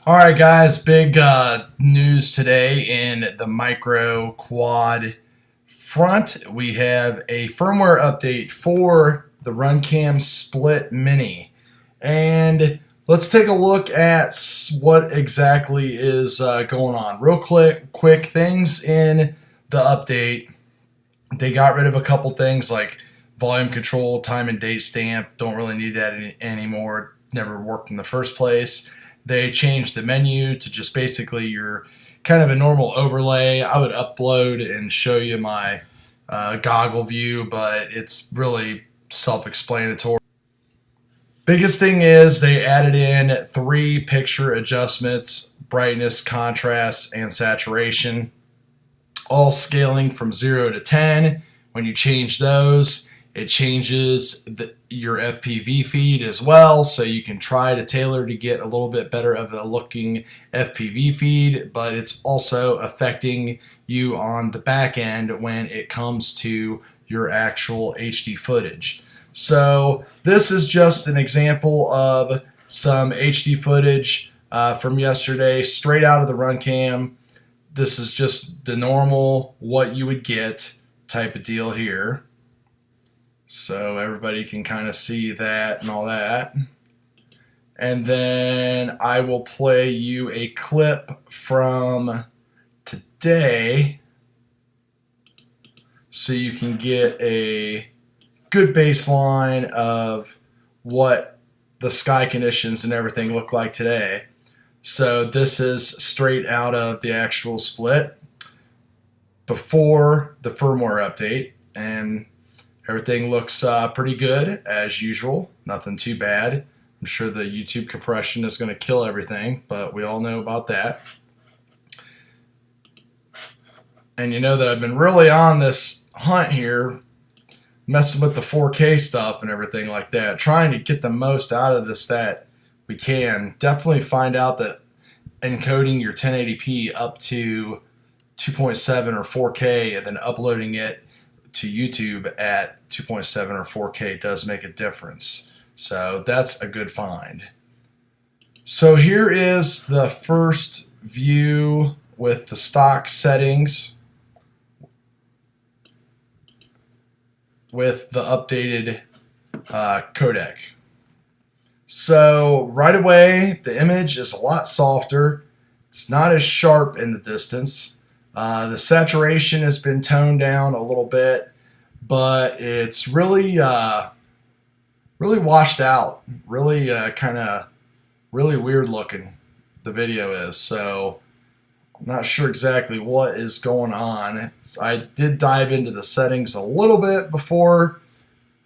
All right, guys, big news today in the micro quad front. We have a firmware update for the Runcam Split Mini. And let's take a look at what exactly is going on. Real quick things in the update. They got rid of a couple things like volume control, time and date stamp. Don't really need that anymore. Never worked in the first place. They changed the menu to just basically your kind of a normal overlay. I would upload and show you my goggle view, but it's really self-explanatory. Biggest thing is they added in 3 picture adjustments: brightness, contrast, and saturation, all scaling from 0 to 10. When you change those, it changes your FPV feed as well, so you can try to tailor to get a little bit better of a looking FPV feed, but it's also affecting you on the back end when it comes to your actual HD footage. So this is just an example of some HD footage from yesterday, straight out of the Runcam. This is just the normal, what you would get type of deal here. So everybody can kind of see that and all that. And then I will play you a clip from today so you can get a good baseline of what the sky conditions and everything look like today. So this is straight out of the actual split before the firmware update, and everything looks pretty good as usual. Nothing too bad. I'm sure the YouTube compression is going to kill everything, but we all know about that. And you know that I've been really on this hunt here, messing with the 4K stuff and everything like that, trying to get the most out of this that we can. Definitely find out that encoding your 1080p up to 2.7 or 4K and then uploading it to YouTube at 2.7 or 4K does make a difference. So that's a good find. So here is the first view with the stock settings with the updated codec. So right away, the image is a lot softer. It's not as sharp in the distance. The saturation has been toned down a little bit, but it's really really washed out. Really really weird looking the video is. So I'm not sure exactly what is going on. I did dive into the settings a little bit before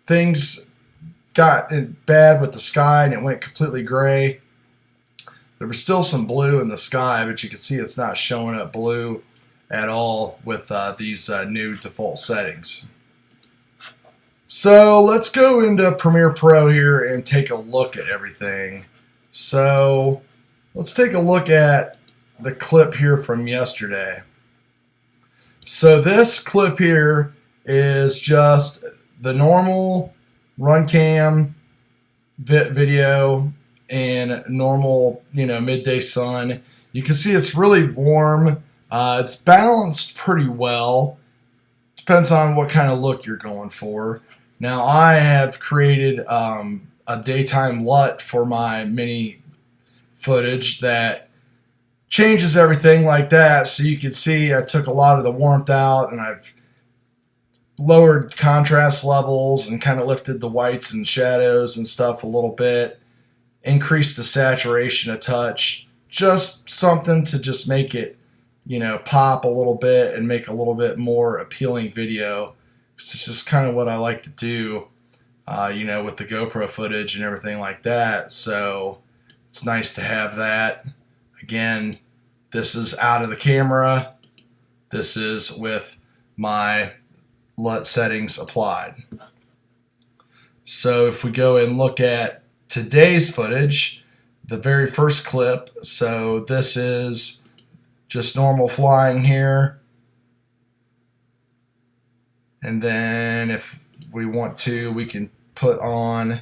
things got bad with the sky and it went completely gray. There was still some blue in the sky, but you can see it's not showing up blue at all with these new default settings. So let's go into Premiere Pro here and take a look at everything. So let's take a look at the clip here from yesterday. So this clip here is just the normal Runcam video in normal, midday sun. You can see it's really warm. It's balanced pretty well. Depends on what kind of look you're going for. Now I have created a daytime LUT for my mini footage that changes everything like that. So you can see I took a lot of the warmth out and I've lowered contrast levels and kind of lifted the whites and shadows and stuff a little bit. Increased the saturation a touch. Just something to just make it pop a little bit and make a little bit more appealing video. It's just kind of what I like to do, with the GoPro footage and everything like that. So it's nice to have that. Again, this is out of the camera. This is with my LUT settings applied. So if we go and look at today's footage, the very first clip, so this is just normal flying here. And then if we want to, we can put on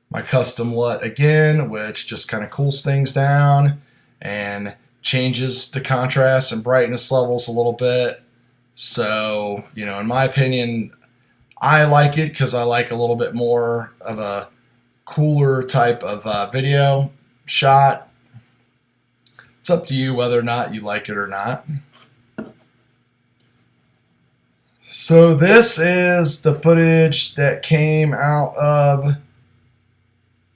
my custom LUT again, which just kind of cools things down. and changes the contrast and brightness levels a little bit. So, you know, in my opinion, I like it because I like a little bit more of a cooler type of video shot. It's up to you whether or not you like it or not. So this is the footage that came out of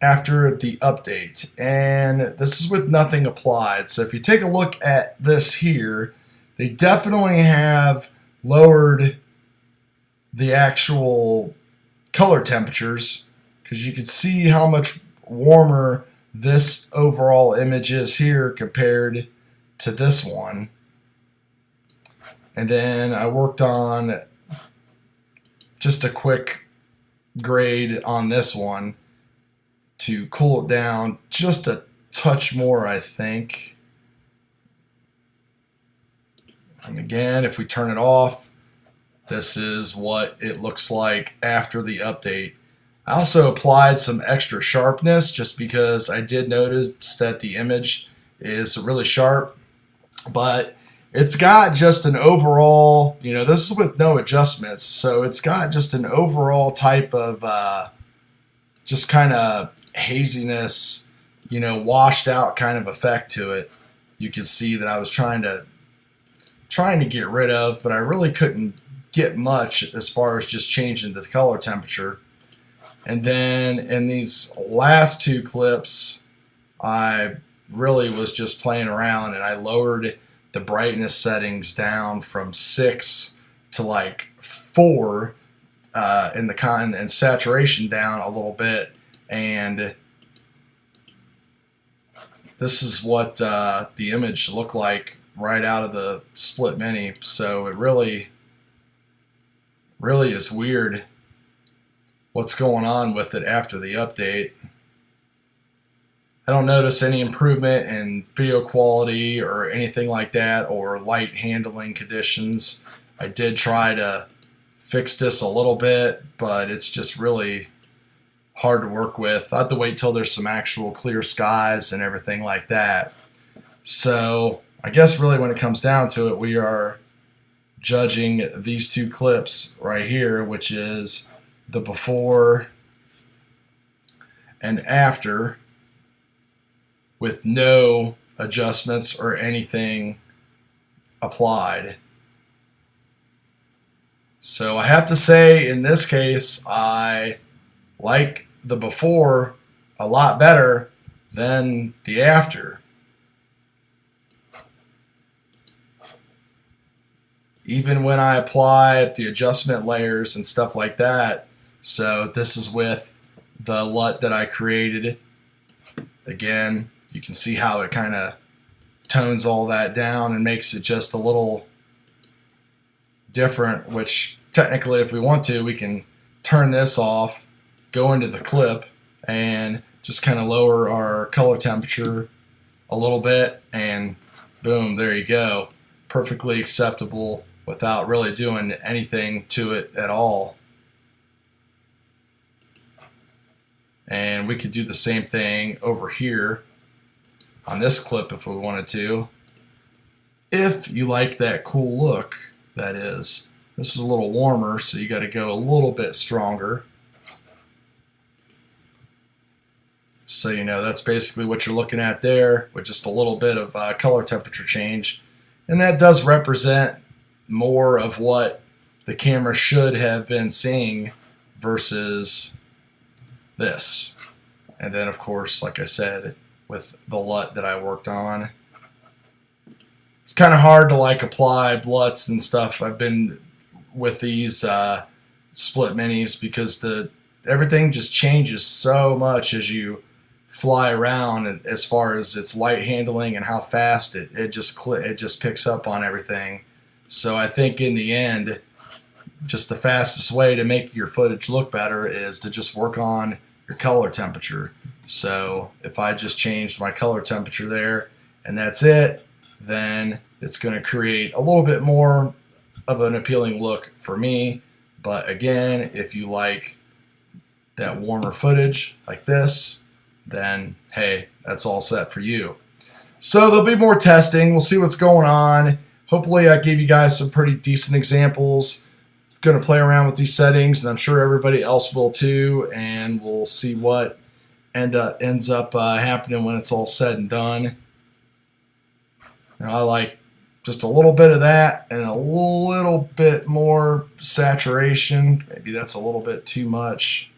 after the update, and this is with nothing applied. So if you take a look at this here, they definitely have lowered the actual color temperatures, because you can see how much warmer this overall image is here compared to this one. And then I worked on just a quick grade on this one to cool it down just a touch more, I think. And again, if we turn it off, this is what it looks like after the update. I also applied some extra sharpness just because I did notice that the image is really sharp, but it's got just an overall, you know, this is with no adjustments, so it's got just an overall type of just kind of haziness, you know, washed out kind of effect to it. You can see that I was trying to get rid of, but I really couldn't get much as far as just changing the color temperature. And then in these last two clips, I really was just playing around, and I lowered the brightness settings down from 6 to like 4 and saturation down a little bit. And this is what the image looked like right out of the split mini. So it really is weird what's going on with it after the update. I don't notice any improvement in video quality or anything like that, or light handling conditions. I did try to fix this a little bit, but it's just really hard to work with. I have to wait till there's some actual clear skies and everything like that. So I guess really when it comes down to it, we are judging these two clips right here, which is the before and after, with no adjustments or anything applied. So I have to say, in this case, I like the before a lot better than the after. Even when I apply the adjustment layers and stuff like that. So this is with the LUT that I created. Again, you can see how it kind of tones all that down and makes it just a little different, which technically if we want to, we can turn this off, go into the clip, and just kind of lower our color temperature a little bit, and boom, there you go. Perfectly acceptable without really doing anything to it at all. And we could do the same thing over here on this clip if we wanted to. If you like that cool look, that is. This is a little warmer, so you got to go a little bit stronger. So you know that's basically what you're looking at there, with just a little bit of color temperature change. And that does represent more of what the camera should have been seeing versus this. And then of course, like I said, with the LUT that I worked on, it's kind of hard to like apply LUTs and stuff. I've been with these split minis because everything just changes so much as you fly around, as far as its light handling and how fast it just picks up on everything. So I think in the end, just the fastest way to make your footage look better is to just work on your color temperature. So if I just changed my color temperature there and that's it, then it's going to create a little bit more of an appealing look for me. But again, if you like that warmer footage like this, then hey, that's all set for you. So there'll be more testing. We'll see what's going on. Hopefully I gave you guys some pretty decent examples. Going to play around with these settings, and I'm sure everybody else will too, and we'll see what ends up happening when it's all said and done. Now, I like just a little bit of that and a little bit more saturation. Maybe that's a little bit too much.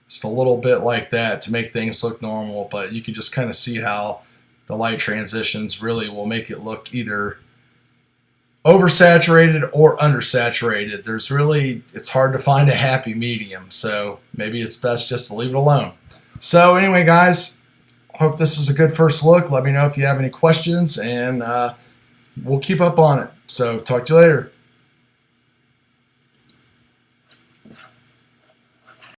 Just a little bit like that to make things look normal, but you can just kind of see how the light transitions really will make it look either oversaturated or undersaturated. There's really, it's hard to find a happy medium, so maybe it's best just to leave it alone. So anyway, guys, hope this is a good first look. Let me know if you have any questions, and we'll keep up on it. So talk to you later.